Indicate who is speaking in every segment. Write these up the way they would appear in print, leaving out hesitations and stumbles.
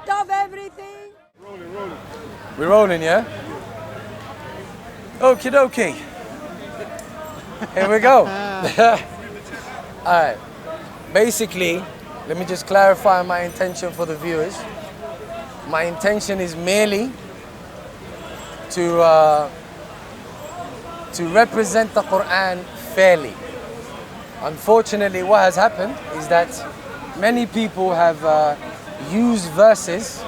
Speaker 1: part of everything.
Speaker 2: We're rolling, yeah? Okie dokie. Here we go. Alright. Basically, let me just clarify my intention for the viewers. My intention is merely to represent the Quran fairly. Unfortunately, what has happened is that many people have used verses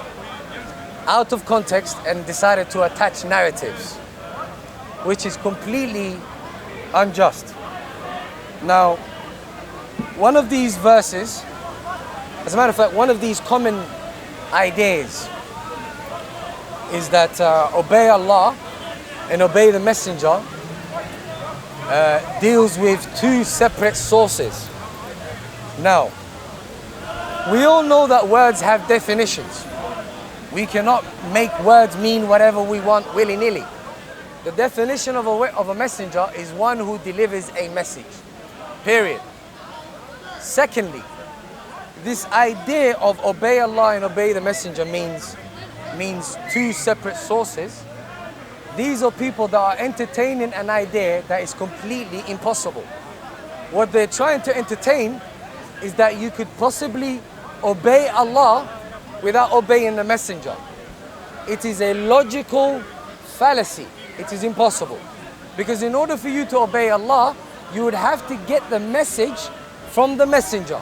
Speaker 2: out of context and decided to attach narratives, which is completely unjust. Now, one of these verses, as a matter of fact, one of these common ideas is that obey Allah and obey the Messenger deals with two separate sources. Now, we all know that words have definitions. We cannot make words mean whatever we want willy-nilly. The definition of a messenger is one who delivers a message, period. Secondly, this idea of obey Allah and obey the messenger means two separate sources. These are people that are entertaining an idea that is completely impossible. What they're trying to entertain is that you could possibly obey Allah without obeying the messenger. It is a logical fallacy. It is impossible. Because in order for you to obey Allah, you would have to get the message from the messenger.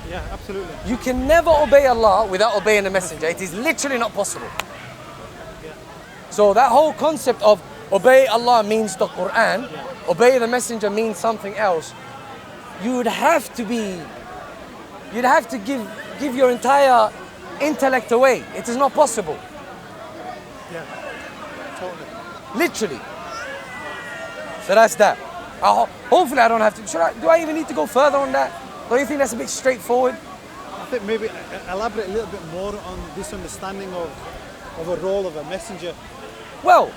Speaker 3: Yeah, absolutely.
Speaker 2: You can never obey Allah without obeying the messenger. It is literally not possible.
Speaker 3: Yeah.
Speaker 2: So that whole concept of obey Allah means the Quran, obey the messenger means something else. You'd have to give your entire intellect away. It is not possible.
Speaker 3: Yeah, totally.
Speaker 2: Literally. So that's that. Hopefully I don't have to. Do I even need to go further on that? Don't you think that's a bit straightforward?
Speaker 3: I think maybe elaborate a little bit more on this understanding of a role of a messenger.
Speaker 2: Well,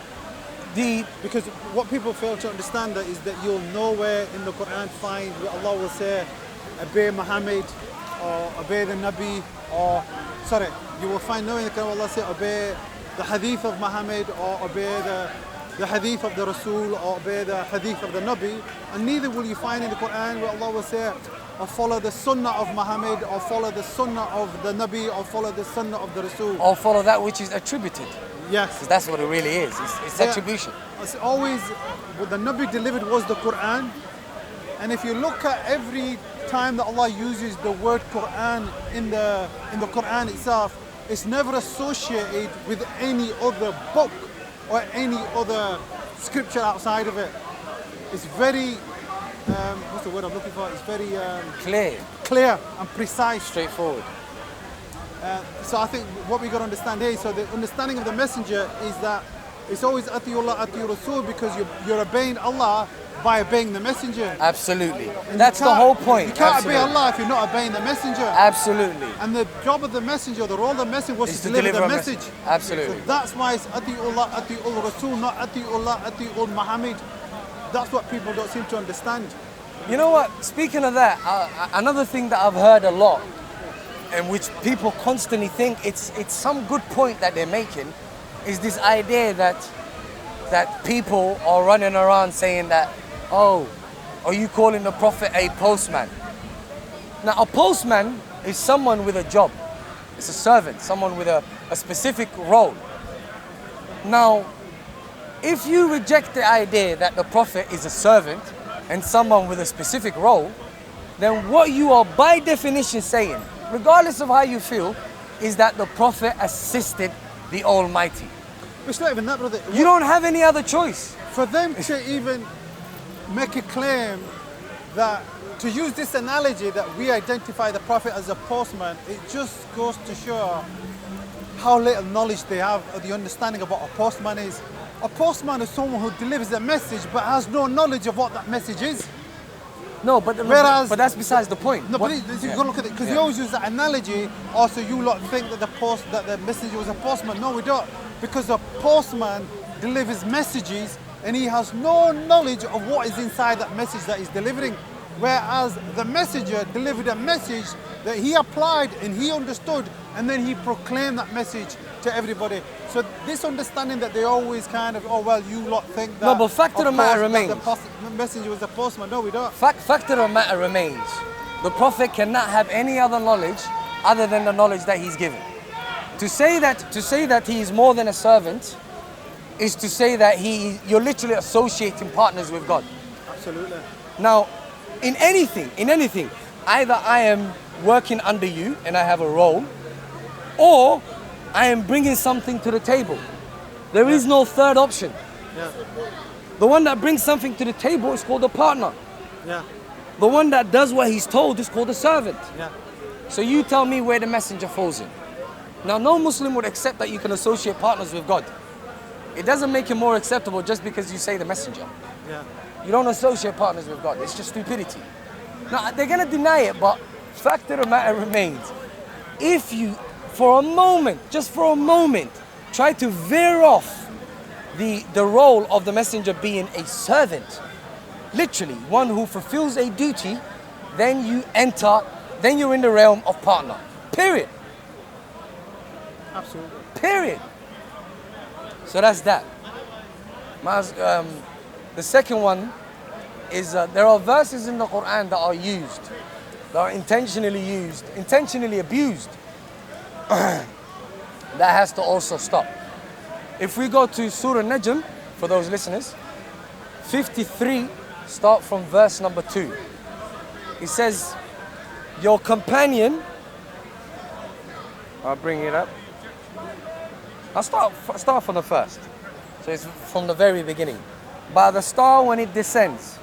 Speaker 3: because what people fail to understand is that you'll nowhere in the Quran find where Allah will say, obey Muhammad or obey the Nabi, you will find nowhere in the Quran Allah say, obey the hadith of Muhammad or obey the hadith of the Rasul or obey the hadith of the Nabi, and neither will you find in the Quran where Allah will say, or follow the sunnah of Muhammad, or follow the sunnah of the Nabi, or follow the sunnah of the Rasul.
Speaker 2: Or follow that which is attributed.
Speaker 3: Yes.
Speaker 2: Because that's what it really is. It's attribution.
Speaker 3: It's always, what the Nabi delivered was the Quran. And if you look at every time that Allah uses the word Quran in the Quran itself, it's never associated with any other book or any other scripture outside of it. It's very, what's the word I'm looking for? It's very clear and precise.
Speaker 2: Straightforward.
Speaker 3: So I think what we got to understand here, so the understanding of the messenger is that it's always Atiullah, Ati Rasul, because you're obeying Allah by obeying the messenger.
Speaker 2: Absolutely. And that's the whole point.
Speaker 3: You can't obey Allah if you're not obeying the messenger.
Speaker 2: Absolutely.
Speaker 3: And the job of the messenger, the role of the messenger was to deliver the message.
Speaker 2: Absolutely.
Speaker 3: So that's why it's Atiullah, Atiul Rasul, not Atiullah, Atiul Muhammad. That's what people don't seem to understand.
Speaker 2: You know what? Speaking of that, another thing that I've heard a lot, and which people constantly think it's some good point that they're making, is this idea that people are running around saying that, oh, are you calling the Prophet a postman? Now, a postman is someone with a job. It's a servant, someone with a specific role. Now, if you reject the idea that the Prophet is a servant and someone with a specific role, then what you are by definition saying, regardless of how you feel, is that the Prophet assisted the Almighty.
Speaker 3: It's not even that, brother.
Speaker 2: You don't have any other choice.
Speaker 3: For them to even make a claim that, to use this analogy that we identify the Prophet as a postman, it just goes to show how little knowledge they have of the understanding of what a postman is. A postman is someone who delivers a message but has no knowledge of what that message is.
Speaker 2: No, but that's besides the point.
Speaker 3: No, but you got to look at it, because you always use that analogy. Also, you lot think that the messenger was a postman. No, we don't, because a postman delivers messages and he has no knowledge of what is inside that message that he's delivering. Whereas the messenger delivered a message that he applied and he understood, and then he proclaimed that message to everybody. So this understanding that they always kind of, oh well, you lot think that.
Speaker 2: No, but fact of the matter remains.
Speaker 3: The messenger was a postman. No, we don't.
Speaker 2: Fact of the matter remains. The Prophet cannot have any other knowledge other than the knowledge that he's given. To say that he is more than a servant is to say that you're literally associating partners with God.
Speaker 3: Absolutely.
Speaker 2: Now, in anything, either I am working under you and I have a role, or I am bringing something to the table. There is no third option.
Speaker 3: Yeah.
Speaker 2: The one that brings something to the table is called a partner.
Speaker 3: Yeah.
Speaker 2: The one that does what he's told is called a servant.
Speaker 3: Yeah.
Speaker 2: So you tell me where the messenger falls in. Now, no Muslim would accept that you can associate partners with God. It doesn't make it more acceptable just because you say the messenger.
Speaker 3: Yeah.
Speaker 2: You don't associate partners with God. It's just stupidity. Now, they're going to deny it, but fact of the matter remains. If you, for a moment, just for a moment, try to veer off the role of the messenger being a servant, literally one who fulfills a duty, then you're in the realm of partner. Period.
Speaker 3: Absolutely.
Speaker 2: Period. So that's that. The second one is there are verses in the Quran that are used, that are intentionally abused. That has to also stop. If we go to Surah Najm, for those listeners, 53, start from verse number 2. It says, your companion, I'll bring it up. I'll start from the first. So it's from the very beginning. By the star when it descends,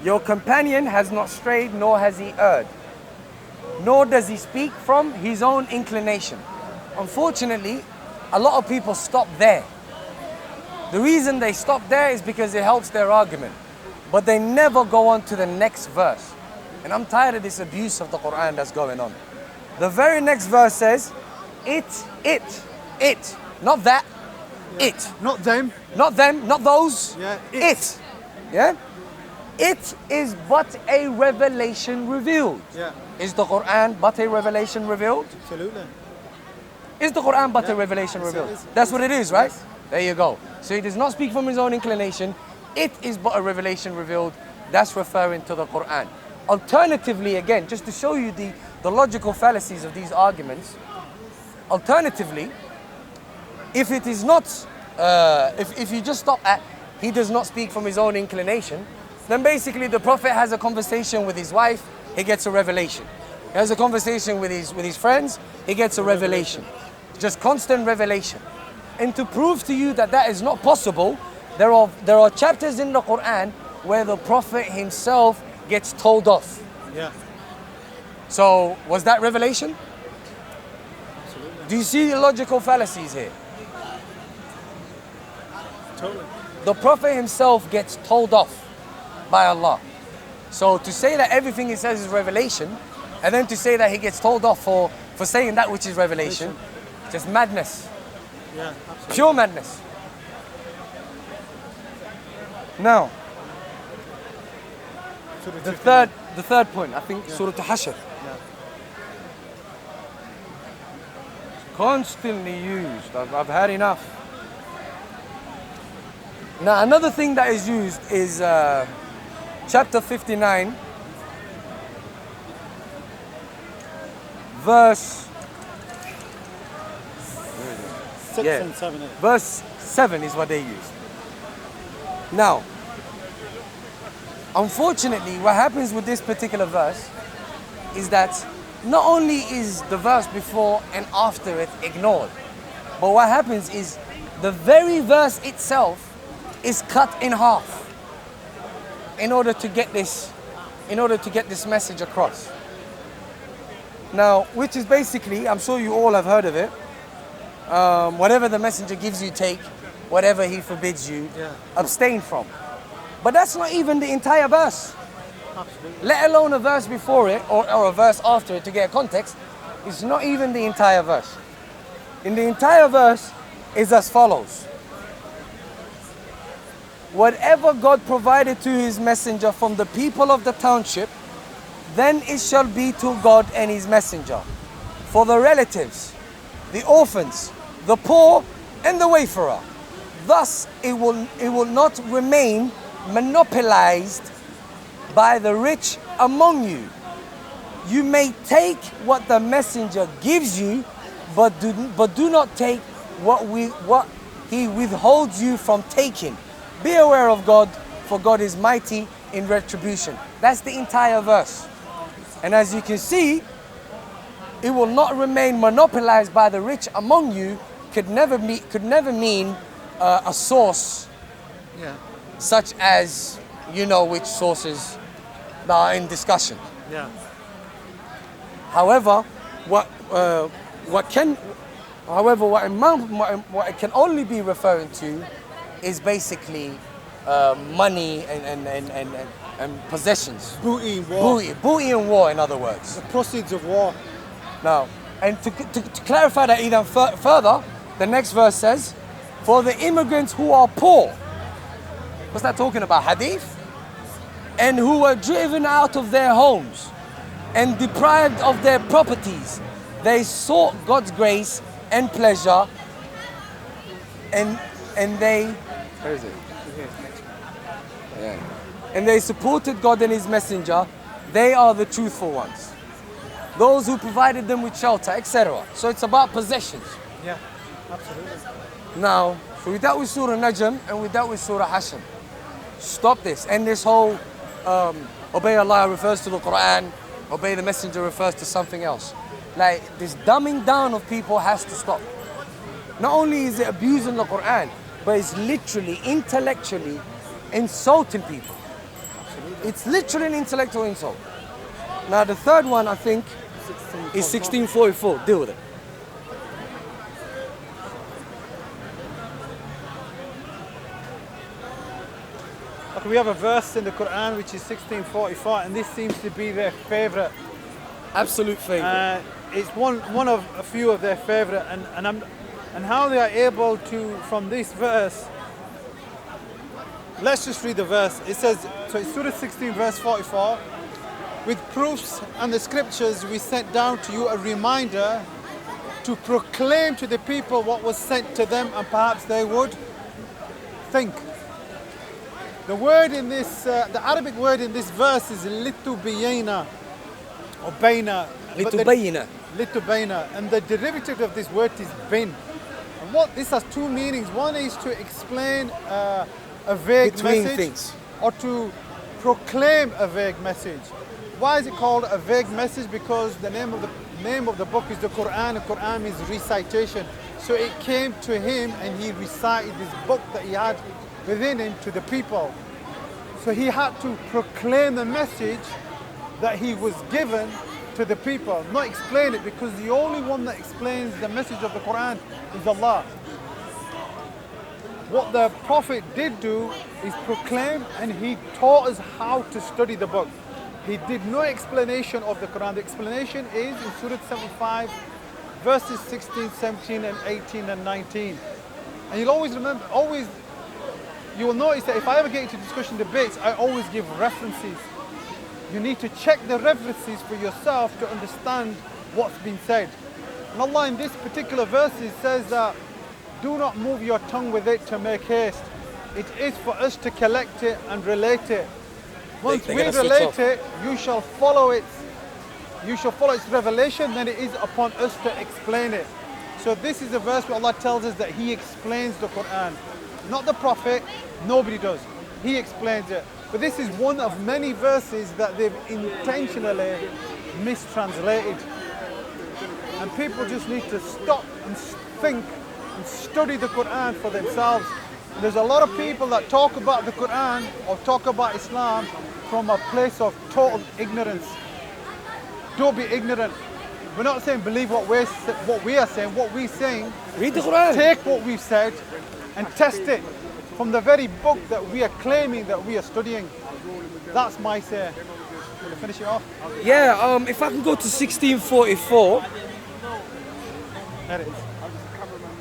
Speaker 2: your companion has not strayed, nor has he erred, nor does he speak from his own inclination. Unfortunately, a lot of people stop there. The reason they stop there is because it helps their argument, but they never go on to the next verse. And I'm tired of this abuse of the Quran that's going on. The very next verse says, it, not that,
Speaker 3: Yeah.
Speaker 2: it.
Speaker 3: Not them.
Speaker 2: Not them, not those.
Speaker 3: Yeah,
Speaker 2: it. Yeah? It is but a revelation revealed.
Speaker 3: Yeah.
Speaker 2: Is the Quran but a revelation revealed?
Speaker 3: Absolutely.
Speaker 2: Is the Quran but a
Speaker 3: Yeah.
Speaker 2: revelation
Speaker 3: Yes, it
Speaker 2: revealed?
Speaker 3: is.
Speaker 2: That's what it is, right?
Speaker 3: Yes.
Speaker 2: There you go. So he does not speak from his own inclination. It is but a revelation revealed. That's referring to the Quran. Alternatively, again, just to show you the logical fallacies of these arguments, alternatively, if it is not, if you just stop at he does not speak from his own inclination, then basically the Prophet has a conversation with his wife, he gets a revelation. He has a conversation with his friends, he gets a revelation. Just constant revelation. And to prove to you that that is not possible, there are chapters in the Quran where the Prophet himself gets told off.
Speaker 3: Yeah.
Speaker 2: So was that revelation?
Speaker 3: Absolutely.
Speaker 2: Do you see the logical fallacies here?
Speaker 3: Totally.
Speaker 2: The Prophet himself gets told off by Allah. So to say that everything he says is revelation, and then to say that he gets told off for saying that which is revelation, just madness.
Speaker 3: Yeah, absolutely.
Speaker 2: Pure madness. Now,
Speaker 3: Surah
Speaker 2: the
Speaker 3: 59.
Speaker 2: third point, I think Surah Al-Hashr.
Speaker 3: Yeah.
Speaker 2: Constantly used. I've had enough. Now, another thing that is used is chapter 59, verse
Speaker 3: 6
Speaker 2: Yeah.
Speaker 3: and 7.
Speaker 2: verse 7 is what they use. Now, unfortunately, what happens with this particular verse is that not only is the verse before and after it ignored, but what happens is the very verse itself is cut in half in order to get this message across. Now, which is basically, I'm sure you all have heard of it, whatever the messenger gives you, take. Whatever he forbids you, abstain from. But that's not even the entire verse.
Speaker 3: Absolutely.
Speaker 2: Let alone a verse before it or a verse after it to get context. It's not even the entire verse. In the entire verse is as follows. whatever God provided to his messenger from the people of the township, then it shall be to God and his messenger. For the relatives, the orphans, the poor, and the wayfarer. Thus it will not remain monopolized by the rich among you. You may take what the messenger gives you, but do not take what he withholds you from taking. Be aware of God, for God is mighty in retribution. That's the entire verse. And as you can see, it will not remain monopolized by the rich among you could never mean a source,
Speaker 3: Yeah.
Speaker 2: such as, you know, which sources that are in discussion.
Speaker 3: Yeah.
Speaker 2: However, what it can only be referring to is basically money and possessions.
Speaker 3: Booty, war.
Speaker 2: Booty and war, in other words.
Speaker 3: The proceeds of war.
Speaker 2: Now, and to clarify that even further, the next verse says, for the immigrants who are poor. What's that talking about? Hadith? And who were driven out of their homes and deprived of their properties. They sought God's grace and pleasure, and they, where is it? Yeah. And they supported God and his messenger. They are the truthful ones. Those who provided them with shelter, etc. So it's about possessions.
Speaker 3: Yeah, absolutely.
Speaker 2: Now, so we dealt with Surah Najm and we dealt with Surah Hashr. Stop this. And this whole obey Allah refers to the Quran, obey the messenger refers to something else. Like, this dumbing down of people has to stop. Not only is it abusing the Quran, but it's literally, intellectually insulting people. Absolutely. It's literally an intellectual insult. Now the third one, I think, is 1644. Deal with it.
Speaker 3: Okay, we have a verse in the Quran which is 1644, and this seems to be their favorite.
Speaker 2: Absolute favorite.
Speaker 3: It's one of a few of their favorite, and how they are able to, from this verse, let's just read the verse. It says, so it's Surah 16 verse 44, with proofs and the scriptures we sent down to you a reminder to proclaim to the people what was sent to them, and perhaps they would think. The word in this, the Arabic word in this verse is litubayna or bayna.
Speaker 2: Litubayna.
Speaker 3: Litubayna, and the derivative of this word is bin. And what this has two meanings. One is to explain a vague
Speaker 2: Between
Speaker 3: message,
Speaker 2: things.
Speaker 3: or to proclaim a vague message. Why is it called a vague message? Because the name of the book is the Quran. The Quran means recitation. So it came to him and he recited this book that he had within him to the people. So he had to proclaim the message that he was given to the people, not explain it, because the only one that explains the message of the Quran is Allah. What the Prophet did do is proclaim, and he taught us how to study the book. He did no explanation of the Quran. The explanation is in Surah 75, verses 16, 17, and 18, and 19. And you'll always remember, you will notice that if I ever get into discussion debates, I always give references. You need to check the references for yourself to understand what's been said. And Allah in this particular verse says that, do not move your tongue with it to make haste. It is for us to collect it and relate it. Once we relate it, you shall follow its revelation, then it is upon us to explain it. So this is a verse where Allah tells us that He explains the Quran. Not the Prophet, nobody does. He explains it. But this is one of many verses that they've intentionally mistranslated. And people just need to stop and think and study the Quran for themselves. There's a lot of people that talk about the Quran or talk about Islam from a place of total ignorance. Don't be ignorant. We're not saying believe what we are saying. What we're saying,
Speaker 2: read the Quran.
Speaker 3: Take what we've said and test it from the very book that we are claiming that we are studying. That's my say. Will you finish it off?
Speaker 2: Yeah, if I can go to 1644.
Speaker 3: There it is.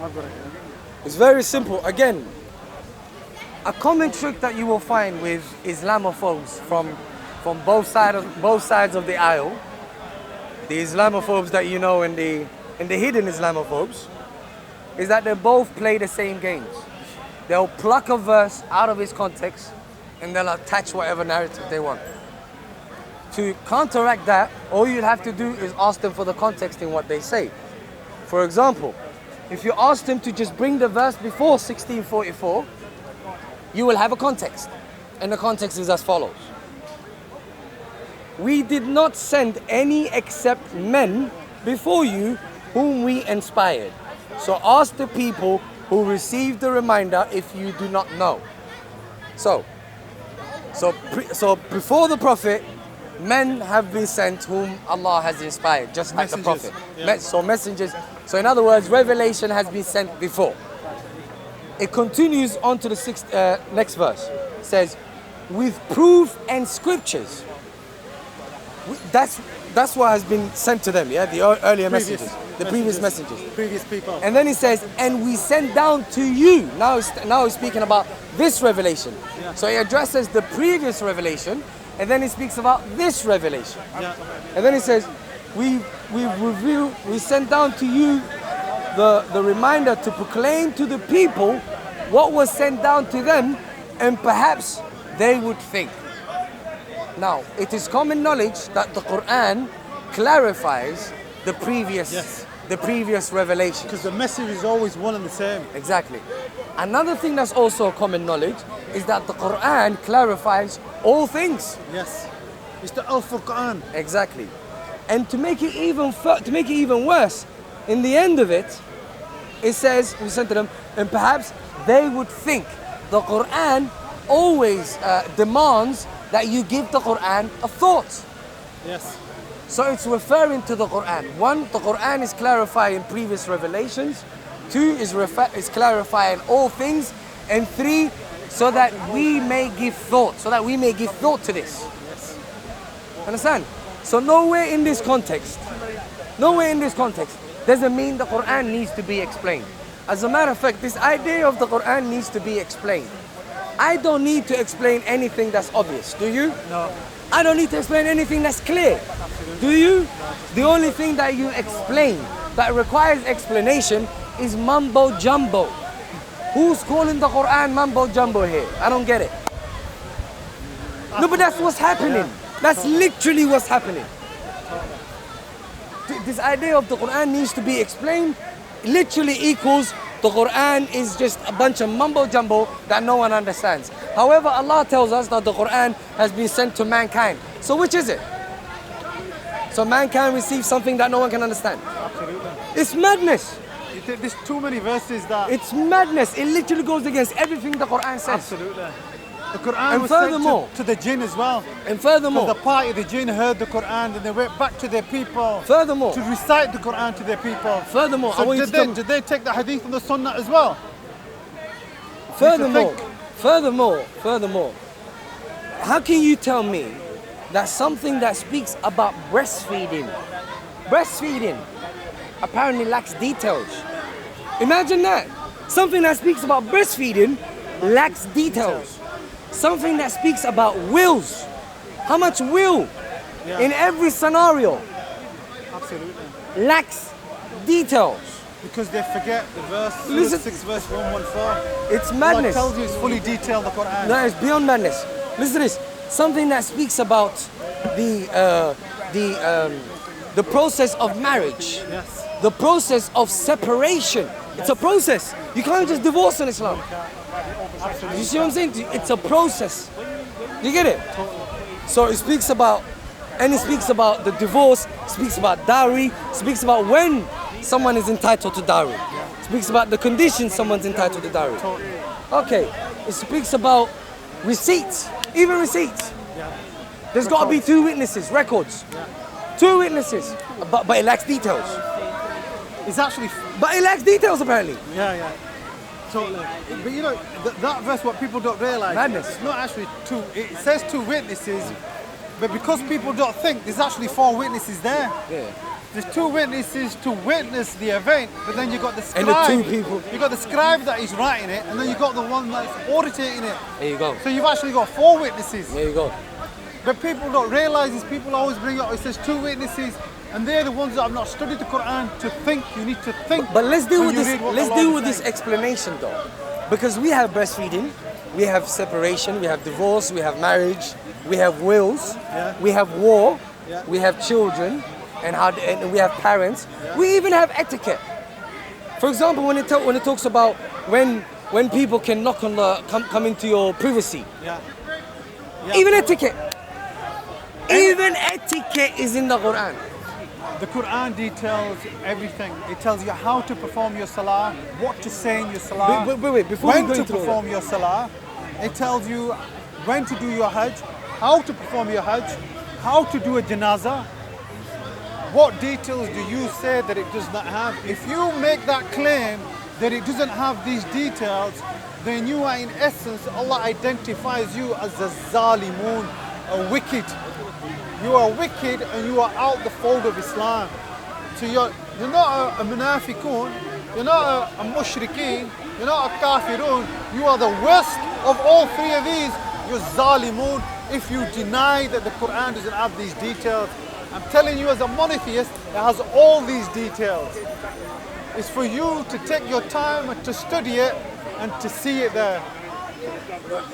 Speaker 3: I've got it here.
Speaker 2: It's very simple. Again, A common trick that you will find with Islamophobes from both sides of the aisle, the Islamophobes that you know and the hidden Islamophobes, is that they both play the same games. They'll pluck a verse out of its context and they'll attach whatever narrative they want. To counteract that, all you'd have to do is ask them for the context in what they say. For example, if you ask them to just bring the verse before 1644, you will have a context. And the context is as follows. We did not send any except men before you whom we inspired. So ask the people who received the reminder if you do not know. So before the Prophet, men have been sent whom Allah has inspired, just like the Prophet.
Speaker 3: Yeah.
Speaker 2: So messengers. So in other words, revelation has been sent before. It continues on to the next verse. It says, with proof and scriptures. That's what has been sent to them, yeah? The earlier messengers. The previous messengers.
Speaker 3: Previous people.
Speaker 2: And then he says, and we sent down to you. Now he's speaking about this revelation.
Speaker 3: Yeah.
Speaker 2: So he addresses the previous revelation, and then he speaks about this revelation.
Speaker 3: Yeah.
Speaker 2: And then he says, we sent down to you the reminder to proclaim to the people what was sent down to them, and perhaps they would think. Now, it is common knowledge that the Quran clarifies the previous revelation.
Speaker 3: Because the message is always one and the same.
Speaker 2: Exactly. Another thing that's also common knowledge is that the Quran clarifies all things.
Speaker 3: Yes. It's the Al-Furqan.
Speaker 2: Exactly. And to make it even worse, in the end of it, it says, we sent to them, and perhaps they would think. The Quran always demands that you give the Quran a thought.
Speaker 3: Yes.
Speaker 2: So it's referring to the Quran. One, the Quran is clarifying previous revelations. Two, is clarifying all things. And three, so that we may give thought. So that we may give thought to this.
Speaker 3: Yes.
Speaker 2: Understand? So nowhere in this context doesn't mean the Quran needs to be explained. As a matter of fact, this idea of the Quran needs to be explained. I don't need to explain anything that's obvious, do you?
Speaker 3: No.
Speaker 2: I don't need to explain anything that's clear. Do you? The only thing that you explain that requires explanation is mumbo jumbo. Who's calling the Quran mumbo jumbo here? I don't get it. No, but that's what's happening. That's literally what's happening. This idea of the Quran needs to be explained literally equals the Quran is just a bunch of mumbo jumbo that no one understands. However, Allah tells us that the Quran has been sent to mankind. So which is it? So mankind receives something that no one can understand.
Speaker 3: Absolutely.
Speaker 2: It's madness.
Speaker 3: There's too many verses that...
Speaker 2: It's madness. It literally goes against everything the Quran says.
Speaker 3: Absolutely. The Quran
Speaker 2: And
Speaker 3: was
Speaker 2: furthermore-
Speaker 3: sent to the jinn as well.
Speaker 2: And furthermore,
Speaker 3: Because the party of the jinn heard the Quran and they went back to their people
Speaker 2: furthermore,
Speaker 3: to recite the Quran to their people.
Speaker 2: furthermore, I
Speaker 3: So
Speaker 2: want you to
Speaker 3: did they take the hadith and the sunnah as well?
Speaker 2: Furthermore,
Speaker 3: think.
Speaker 2: furthermore, how can you tell me that something that speaks about breastfeeding apparently lacks details? Imagine that. Something that speaks about breastfeeding lacks details. Something that speaks about wills. How much will in every scenario
Speaker 3: Absolutely.
Speaker 2: lacks details.
Speaker 3: Because they forget the verse,
Speaker 2: Listen-
Speaker 3: 6 verse 114.
Speaker 2: It's madness.
Speaker 3: Allah tells you it's fully detailed, the Quran.
Speaker 2: No, it's beyond madness. Listen to this. Something that speaks about the process of marriage,
Speaker 3: Yes.
Speaker 2: the process of separation. It's a process. You can't just divorce in Islam. You see what I'm saying? It's a process. You get it? So it speaks about, and it speaks about the divorce, speaks about dowry, speaks about when someone is entitled to dowry. Speaks about the conditions someone's entitled to dowry. Okay, it speaks about receipts, even receipts. There's got to be 2 witnesses, records. 2 witnesses, but it lacks details.
Speaker 3: It's actually...
Speaker 2: But it lacks details apparently.
Speaker 3: Yeah. So, but you know, that verse, what people don't realize,
Speaker 2: Madness.
Speaker 3: it's not actually 2, it says 2 witnesses, But because people don't think, there's actually 4 witnesses there.
Speaker 2: Yeah.
Speaker 3: There's 2 witnesses to witness the event, but then you've got the
Speaker 2: And
Speaker 3: scribe.
Speaker 2: the 2 people.
Speaker 3: You've got the scribe that is writing it, and then you've got the one that's auditing it.
Speaker 2: There you go.
Speaker 3: So you've actually got 4 witnesses.
Speaker 2: There you go.
Speaker 3: But people don't realise this. People always bring up, it says 2 witnesses, and they're the ones that have not studied the Quran to think. You need to think.
Speaker 2: But let's deal
Speaker 3: when
Speaker 2: with
Speaker 3: you
Speaker 2: this.
Speaker 3: read what
Speaker 2: Let's
Speaker 3: Allah
Speaker 2: deal
Speaker 3: is
Speaker 2: with this
Speaker 3: saying.
Speaker 2: explanation though, because we have breastfeeding, we have separation, we have divorce, we have marriage, we have wills,
Speaker 3: Yeah.
Speaker 2: we have war,
Speaker 3: Yeah.
Speaker 2: we have children, and we have parents.
Speaker 3: Yeah.
Speaker 2: We even have etiquette. For example, when it talks about when people can knock on the come into your privacy,
Speaker 3: Yeah. Yeah.
Speaker 2: even etiquette. Even etiquette is in the Quran.
Speaker 3: The Quran details everything. It tells you how to perform your salah, what to say in your salah,
Speaker 2: Wait, before
Speaker 3: when
Speaker 2: we go
Speaker 3: to
Speaker 2: into all
Speaker 3: perform your salah. It tells you when to do your hajj, how to perform your hajj, how to do a janazah. What details do you say that it does not have? If you make that claim that it doesn't have these details, then you are in essence, Allah identifies you as a zalimun, a wicked. You are wicked and you are out the fold of Islam. So you're not a munafiqun, you're not a mushrikeen, you're not a kafirun. You are the worst of all 3 of these. You're zalimun if you deny that the Quran doesn't have these details. I'm telling you as a monotheist, it has all these details. It's for you to take your time and to study it and to see it there.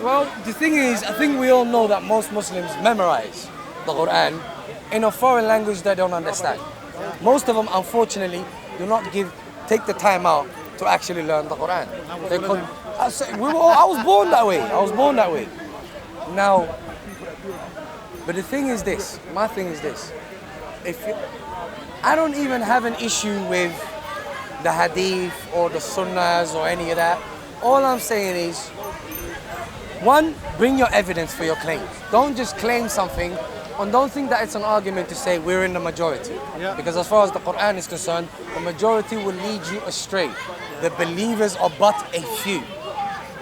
Speaker 2: Well, the thing is, I think we all know that most Muslims memorize the Quran in a foreign language they don't understand. Most of them, unfortunately, do not take the time out to actually learn the Quran. I was born that way. I was born that way. Now, but the thing is this. My thing is this. I don't even have an issue with the hadith or the sunnahs or any of that. All I'm saying is, one, bring your evidence for your claims. Don't just claim something and don't think that it's an argument to say we're in the majority.
Speaker 3: Yeah.
Speaker 2: Because as far as the Quran is concerned, the majority will lead you astray. The believers are but a few.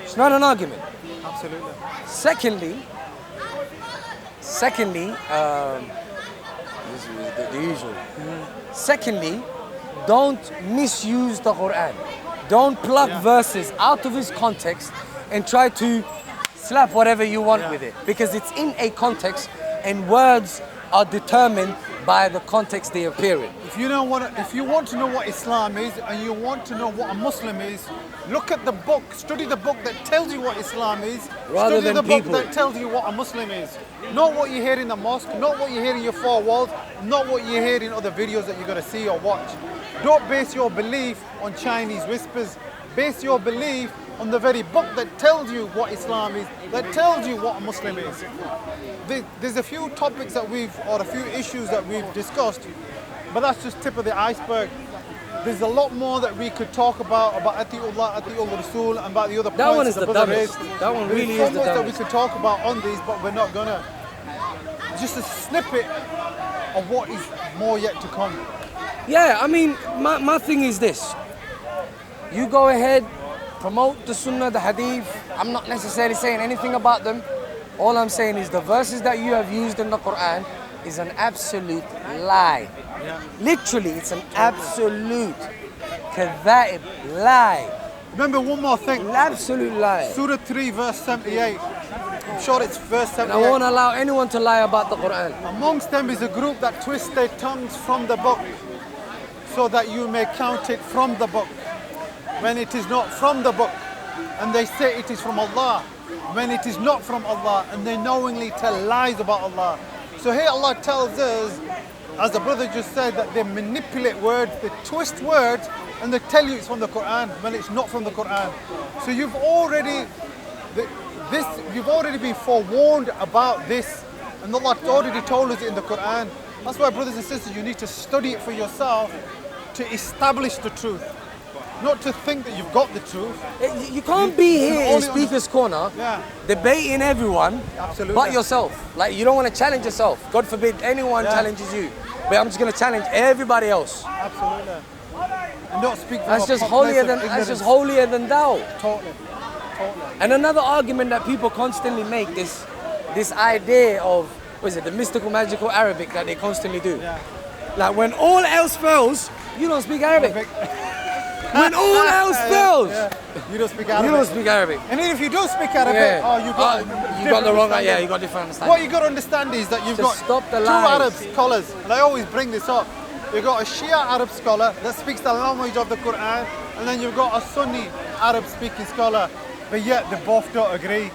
Speaker 2: It's not an argument.
Speaker 3: Absolutely.
Speaker 2: Secondly, this is the usual. Secondly, don't misuse the Quran. Don't pluck verses out of its context and try to slap whatever you want with it, because it's in a context and words are determined by the context they appear in.
Speaker 3: If you want to know what Islam is and you want to know what a Muslim is, look at the book, study the book that tells you what Islam is,
Speaker 2: Rather
Speaker 3: study
Speaker 2: than
Speaker 3: the book
Speaker 2: people.
Speaker 3: that tells you what a Muslim is. Not what you hear in the mosque, not what you hear in your 4 walls, not what you hear in other videos that you're going to see or watch. Don't base your belief on Chinese whispers. Base your belief on the very book that tells you what Islam is, that tells you what a Muslim is. There's a few topics or a few issues that we've discussed, but that's just tip of the iceberg. There's a lot more that we could talk about Atiullah, Atiul Rasul, and about the other points.
Speaker 2: That one is
Speaker 3: the
Speaker 2: the
Speaker 3: brother
Speaker 2: dumbest.
Speaker 3: raised.
Speaker 2: That one really
Speaker 3: There's
Speaker 2: is
Speaker 3: so
Speaker 2: the
Speaker 3: much that we
Speaker 2: dumbest.
Speaker 3: could talk about on these, but we're not gonna. Just a snippet of what is more yet to come.
Speaker 2: Yeah, I mean, my thing is this. You go ahead, promote the Sunnah, the Hadith. I'm not necessarily saying anything about them. All I'm saying is the verses that you have used in the Quran is an absolute lie.
Speaker 3: Yeah.
Speaker 2: Literally, it's an absolute kadhaib lie.
Speaker 3: Remember one more thing.
Speaker 2: An absolute lie.
Speaker 3: Surah 3 verse 78. I'm sure it's verse
Speaker 2: And
Speaker 3: 78.
Speaker 2: I won't allow anyone to lie about the Quran.
Speaker 3: Amongst them is a group that twist their tongues from the book so that you may count it from the book when it is not from the book, and they say it is from Allah when it is not from Allah, and they knowingly tell lies about Allah. So here Allah tells us, as the brother just said, that they manipulate words, they twist words, and they tell you it's from the Quran when it's not from the Quran. So you've already been forewarned about this, and Allah already told us in the Quran. That's why, brothers and sisters, you need to study it for yourself to establish the truth, not to think that you've got the truth.
Speaker 2: You can't be here in
Speaker 3: only
Speaker 2: Speaker's Corner
Speaker 3: Yeah.
Speaker 2: debating everyone
Speaker 3: Absolutely.
Speaker 2: but yourself. Like, you don't want to challenge yourself. God forbid anyone challenges you. But I'm just going to challenge everybody else.
Speaker 3: Absolutely. And don't speak from
Speaker 2: That's
Speaker 3: a
Speaker 2: just
Speaker 3: place
Speaker 2: holier
Speaker 3: of
Speaker 2: than
Speaker 3: ignorance.
Speaker 2: holier than thou.
Speaker 3: Totally.
Speaker 2: And another argument that people constantly make, this idea of what is it, the mystical, magical Arabic that they constantly do.
Speaker 3: Yeah.
Speaker 2: Like when all else fails, you don't speak Arabic. When all else fails,
Speaker 3: You don't speak Arabic.
Speaker 2: you don't speak Arabic.
Speaker 3: And then if you don't speak Arabic, you got
Speaker 2: the wrong, you got different understanding.
Speaker 3: What you got to understand is that you've
Speaker 2: Just
Speaker 3: got
Speaker 2: stop the
Speaker 3: two
Speaker 2: lies.
Speaker 3: Arab scholars, and I always bring this up. You've got a Shia Arab scholar that speaks the language of the Quran, and then you've got a Sunni Arab speaking scholar, but yet they both don't agree.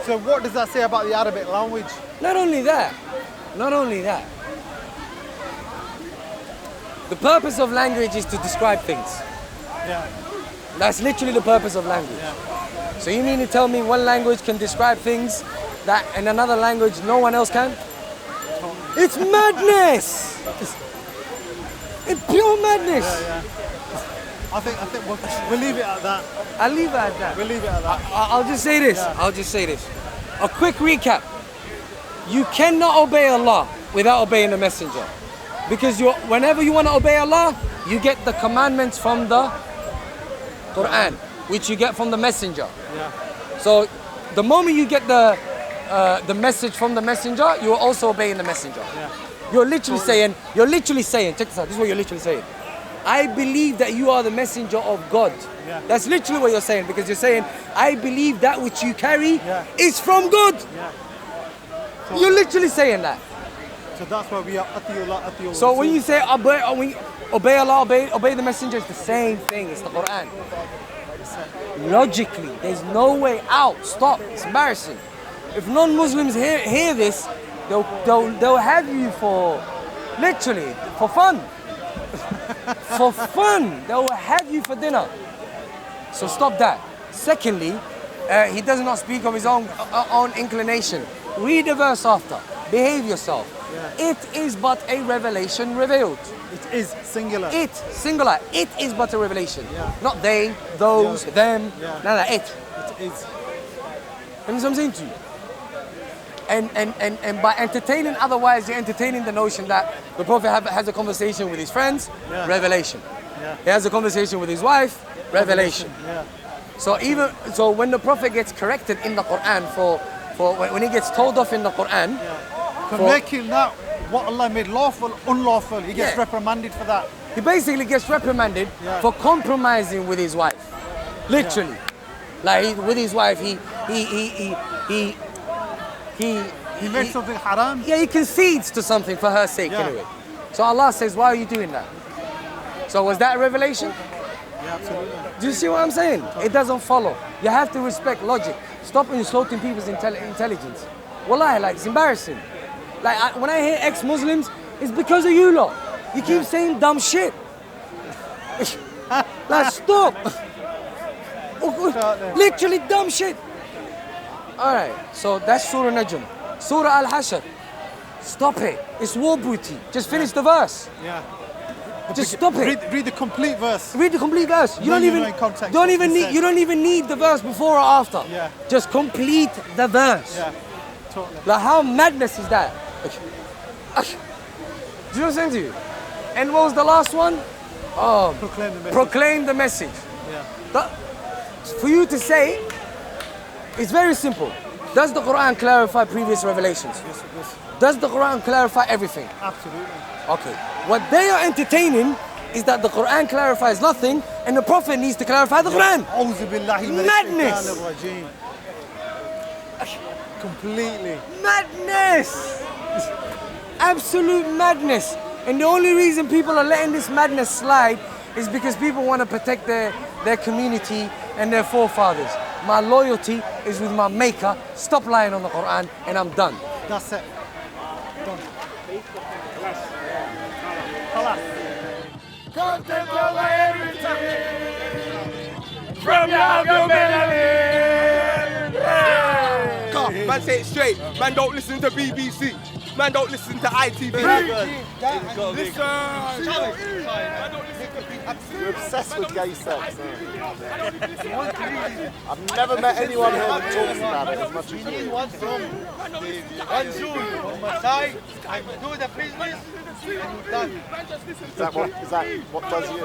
Speaker 3: So what does that say about the Arabic language?
Speaker 2: Not only that, the purpose of language is to describe things.
Speaker 3: Yeah.
Speaker 2: That's literally the purpose of language. So you mean to tell me one language can describe things that in another language no one else can? It's madness! It's pure madness!
Speaker 3: I think we'll leave it at that.
Speaker 2: I'll leave it at that.
Speaker 3: We'll leave it at that.
Speaker 2: I'll just say this. A quick recap. You cannot obey Allah without obeying the messenger. Because whenever you want to obey Allah, you get the commandments from the Quran, which you get from the messenger.
Speaker 3: Yeah.
Speaker 2: So the moment you get the message from the messenger, you are also obeying the messenger.
Speaker 3: Yeah.
Speaker 2: You're literally saying, check this out, this is what you're literally saying. I believe that you are the messenger of God.
Speaker 3: Yeah.
Speaker 2: That's literally what you're saying, because you're saying, I believe that which you carry is from God.
Speaker 3: Yeah.
Speaker 2: You're literally saying that.
Speaker 3: So that's why we are Atiyullah.
Speaker 2: So when you say obey Allah, obey the messenger, it's the same thing. It's the Quran. Logically, there's no way out. Stop. It's embarrassing. If non-Muslims hear this, they'll have you for literally for fun. For fun, they will have you for dinner. So stop that. Secondly, he does not speak of his own inclination. Read the verse after. Behave yourself. It is but a revelation revealed.
Speaker 3: It is singular.
Speaker 2: It, singular. It is but a revelation. Not they, those, them. No, it.
Speaker 3: It is.
Speaker 2: You know what I'm saying to you? And by entertaining otherwise, you're entertaining the notion that the Prophet has a conversation with his friends, revelation. He has a conversation with his wife, revelation. So when the Prophet gets corrected in the Quran when he gets told off in the Quran,
Speaker 3: for making that what Allah made lawful unlawful, he gets reprimanded for that.
Speaker 2: He basically gets reprimanded for compromising with his wife, literally. Like with his wife, he
Speaker 3: made something haram.
Speaker 2: Yeah, he concedes to something for her sake anyway. So Allah says, why are you doing that? So was that a revelation?
Speaker 3: Yeah, absolutely.
Speaker 2: Do you see what I'm saying? It doesn't follow. You have to respect logic. Stop insulting people's intelligence. Wallahi, like, it's embarrassing. Like, when I hear ex-Muslims, it's because of you lot. You keep saying dumb shit. Like, stop. Literally dumb shit. Alright, so that's Surah Najm. Surah Al-Hashr. Stop it. It's war booty. Just finish the verse.
Speaker 3: Yeah.
Speaker 2: Just stop it.
Speaker 3: Read the complete verse.
Speaker 2: Read the complete verse. You don't even need the verse before or after.
Speaker 3: Yeah.
Speaker 2: Just complete the verse.
Speaker 3: Yeah. Totally.
Speaker 2: Like, how madness is that? Do you know what I'm saying to you? And what was the last one? Oh,
Speaker 3: Proclaim the message.
Speaker 2: Proclaim the message.
Speaker 3: Yeah.
Speaker 2: For you to say, it's very simple. Does the Quran clarify previous revelations?
Speaker 3: Yes.
Speaker 2: Does the Quran clarify everything?
Speaker 3: Absolutely.
Speaker 2: Okay. What they are entertaining is that the Quran clarifies nothing and the Prophet needs to clarify the Quran. Madness!
Speaker 3: Completely.
Speaker 2: Madness! Absolute madness. And the only reason people are letting this madness slide is because people want to protect their community and their forefathers. My loyalty is with my maker. Stop lying on the Quran and I'm done.
Speaker 3: That's it. Done.
Speaker 1: Come take over everything from your melanin. Come, man, say it straight. Man, don't listen to BBC. Man, don't listen to ITV. Listen.
Speaker 4: We're obsessed with gay sex. I've never met anyone here that talks about it as much as you.
Speaker 5: One from one Zoom on my side, I do the business, and done.
Speaker 4: Is that what does you?